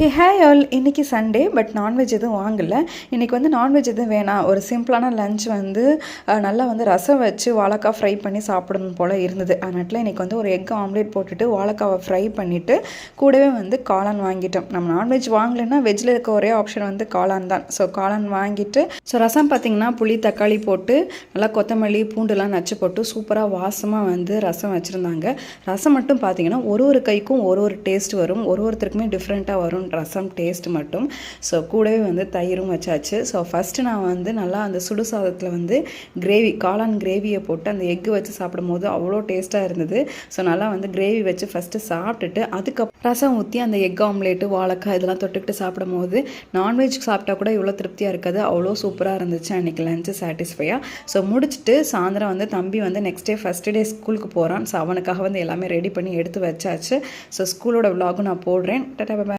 Hey hi all, இன்றைக்கி Sunday but non veg எதுவும் வாங்கலை. இன்றைக்கி வந்து நான்வெஜ் எதுவும் வேணாம், ஒரு சிம்பிளான லஞ்ச் வந்து நல்லா வந்து ரசம் வச்சு வாழைக்காய் ஃப்ரை பண்ணி சாப்பிடணும் போல் இருந்தது. அதனால இன்றைக்கி வந்து ஒரு எக் ஆம்லேட் போட்டுட்டு வாழைக்காவை ஃப்ரை பண்ணிவிட்டு கூடவே வந்து காளான் வாங்கிட்டோம். நம்ம நான்வெஜ் வாங்கலைன்னா வெஜ்ஜில் இருக்க ஒரே ஆப்ஷன் வந்து காளான் தான். ஸோ காளான் வாங்கிட்டு ரசம் பார்த்திங்கன்னா புளி தக்காளி போட்டு நல்லா கொத்தமல்லி பூண்டுலாம் நச்சு போட்டு சூப்பராக வாசமாக வந்து ரசம் வச்சுருந்தாங்க. ரசம் மட்டும் பார்த்திங்கன்னா ஒரு கைக்கும் ஒரு டேஸ்ட் வரும், ஒருத்தருக்குமே டிஃப்ரெண்ட்டாக வரும் ரசம் டேஸ்ட் மட்டும். ஸோ கூடவே வந்து தயிரும் வச்சாச்சு. ஸோ ஃபஸ்ட்டு நான் வந்து நல்லா அந்த சுடு சாதத்தில் வந்து காளான் கிரேவியை போட்டு அந்த எக்கு வச்சு சாப்பிடும் போது அவ்வளோ டேஸ்ட்டாக இருந்தது. ஸோ நல்லா வந்து கிரேவி வச்சு ஃபஸ்ட்டு சாப்பிட்டுட்டு அதுக்கப்புறம் ரசம் ஊற்றி அந்த எக் ஆம்லேட்டு வாழைக்காய் இதெல்லாம் தொட்டுக்கிட்டு சாப்பிடும் போது நான்வெஜ் சாப்பிட்டா கூட இவ்வளோ திருப்தியாக இருக்காது, அவ்வளோ சூப்பராக இருந்துச்சு அன்றைக்கி லஞ்சு சாட்டிஸ்ஃபையாக. ஸோ முடிச்சுட்டு சாயந்தரம் வந்து தம்பி வந்து நெக்ஸ்ட் டே ஃபஸ்ட் டே ஸ்கூலுக்கு போகிறான். ஸோ அவனுக்காக வந்து எல்லாமே ரெடி பண்ணி எடுத்து வச்சாச்சு. ஸோ ஸ்கூலோட விலாகும் நான் போடுறேன். Tata bye.